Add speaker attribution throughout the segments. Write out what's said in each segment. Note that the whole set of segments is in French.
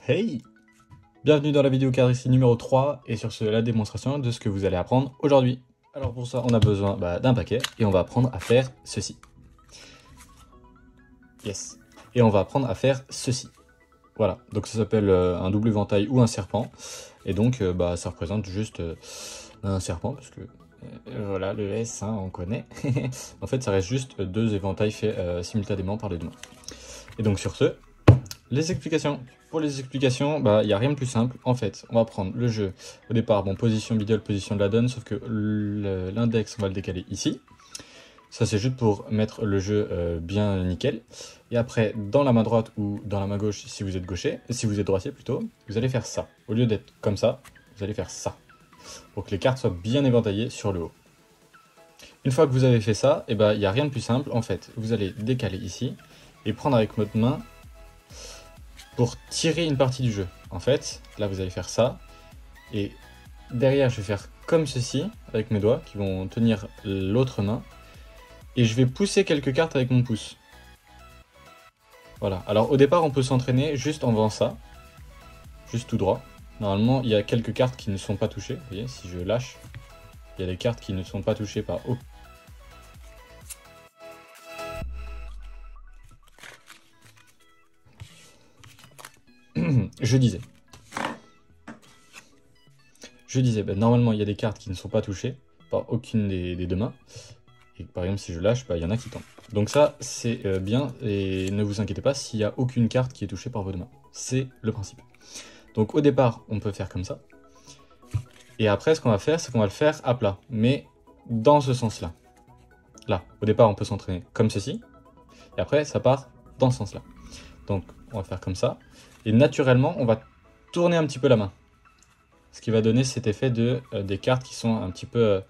Speaker 1: Hey! Bienvenue dans la vidéo cardisserie numéro 3 et sur ce, la démonstration de ce que vous allez apprendre aujourd'hui. Alors pour ça, on a besoin d'un paquet et on va apprendre à faire ceci. Yes. Et on va apprendre à faire ceci. Voilà, donc ça s'appelle un double éventail ou un serpent. Et donc ça représente juste un serpent parce que voilà, le S, hein, on connaît. En fait, ça reste juste deux éventails faits simultanément par les deux mains. Et donc sur ce, les explications. Pour les explications, il n'y a rien de plus simple. En fait, on va prendre le jeu au départ, position middle, position de la donne, sauf que l'index, on va le décaler ici. Ça, c'est juste pour mettre le jeu bien nickel. Et après, dans la main droite ou dans la main gauche, si vous êtes gaucher, si vous êtes droitier plutôt, vous allez faire ça. Au lieu d'être comme ça, vous allez faire ça. Pour que les cartes soient bien éventaillées sur le haut. Une fois que vous avez fait ça, il n'y a rien de plus simple. En fait, vous allez décaler ici et prendre avec votre main pour tirer une partie du jeu. En fait, là vous allez faire ça, et derrière je vais faire comme ceci, avec mes doigts qui vont tenir l'autre main, et je vais pousser quelques cartes avec mon pouce. Voilà, alors au départ on peut s'entraîner juste en faisant ça, juste tout droit. Normalement il y a quelques cartes qui ne sont pas touchées, vous voyez, si je lâche, il y a des cartes qui ne sont pas touchées par aucun. Je disais, normalement il y a des cartes qui ne sont pas touchées par aucune des deux mains. Et par exemple si je lâche, il y en a qui tombent. Donc ça c'est bien, et ne vous inquiétez pas s'il n'y a aucune carte qui est touchée par vos deux mains. C'est le principe. Donc au départ on peut faire comme ça. Et après ce qu'on va faire, c'est qu'on va le faire à plat. Mais dans ce sens-là. Là, au départ on peut s'entraîner comme ceci. Et après ça part dans ce sens-là. Donc on va faire comme ça. Et naturellement on va tourner un petit peu la main. Ce qui va donner cet effet de des cartes qui sont un petit peu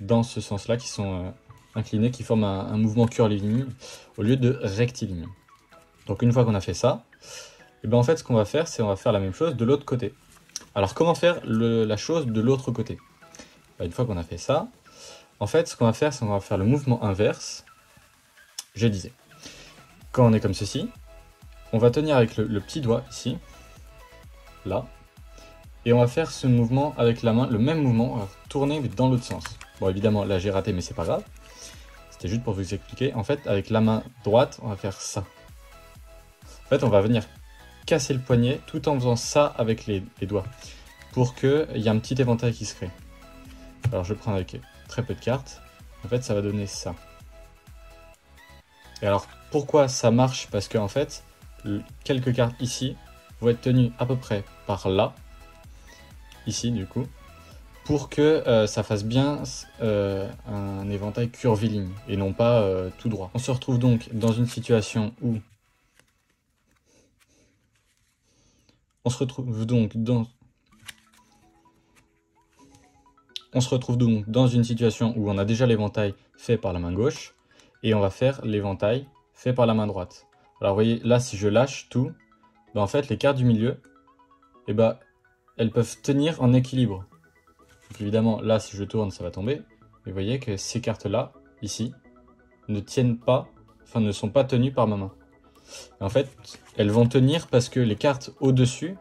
Speaker 1: dans ce sens-là, qui sont inclinées, qui forment un mouvement curviligne au lieu de rectiligne. Donc une fois qu'on a fait ça, et en fait ce qu'on va faire, c'est on va faire la même chose de l'autre côté. Alors comment faire la chose de l'autre côté? Une fois qu'on a fait ça, en fait ce qu'on va faire, c'est qu'on va faire le mouvement inverse. Je disais, quand on est comme ceci, on va tenir avec le petit doigt ici, là, et on va faire ce mouvement avec la main, le même mouvement, on va tourner mais dans l'autre sens. Bon évidemment là j'ai raté mais c'est pas grave, c'était juste pour vous expliquer. En fait avec la main droite on va faire ça. En fait on va venir casser le poignet tout en faisant ça avec les doigts, pour qu'il y ait un petit éventail qui se crée. Alors je prends avec très peu de cartes, en fait ça va donner ça. Et alors pourquoi ça marche? Parce que en fait quelques cartes ici vont être tenues à peu près par là, ici du coup, pour que ça fasse bien un éventail curviligne et non pas tout droit. On se retrouve donc dans une situation où on a déjà l'éventail fait par la main gauche et on va faire l'éventail fait par la main droite. Alors vous voyez là, si je lâche tout, en fait les cartes du milieu, elles peuvent tenir en équilibre. Donc évidemment là si je tourne ça va tomber, mais vous voyez que ces cartes là, ici, ne tiennent pas, enfin ne sont pas tenues par ma main. Et en fait elles vont tenir parce que les cartes au dessus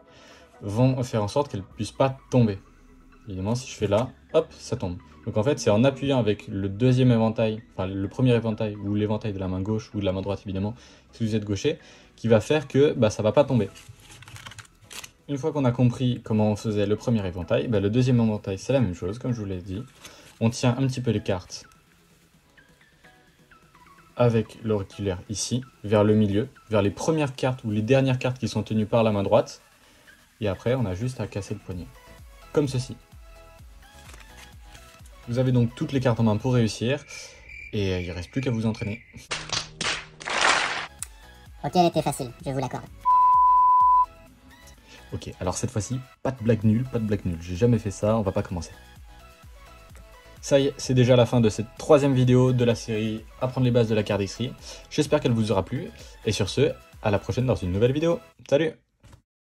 Speaker 1: vont faire en sorte qu'elles ne puissent pas tomber. Évidemment si je fais là, hop, ça tombe. Donc en fait c'est en appuyant avec le deuxième éventail, enfin le premier éventail ou l'éventail de la main gauche ou de la main droite évidemment, si vous êtes gaucher, qui va faire que ça va pas tomber. Une fois qu'on a compris comment on faisait le premier éventail, le deuxième éventail c'est la même chose, comme je vous l'ai dit. On tient un petit peu les cartes avec l'auriculaire ici, vers le milieu, vers les premières cartes ou les dernières cartes qui sont tenues par la main droite. Et après on a juste à casser le poignet, comme ceci. Vous avez donc toutes les cartes en main pour réussir, et il ne reste plus qu'à vous entraîner.
Speaker 2: Ok, elle était facile, je vous l'accorde.
Speaker 1: Ok, alors cette fois-ci, pas de blague nulle, j'ai jamais fait ça, on va pas commencer. Ça y est, c'est déjà la fin de cette troisième vidéo de la série Apprendre les bases de la cardisserie. J'espère qu'elle vous aura plu, et sur ce, à la prochaine dans une nouvelle vidéo. Salut!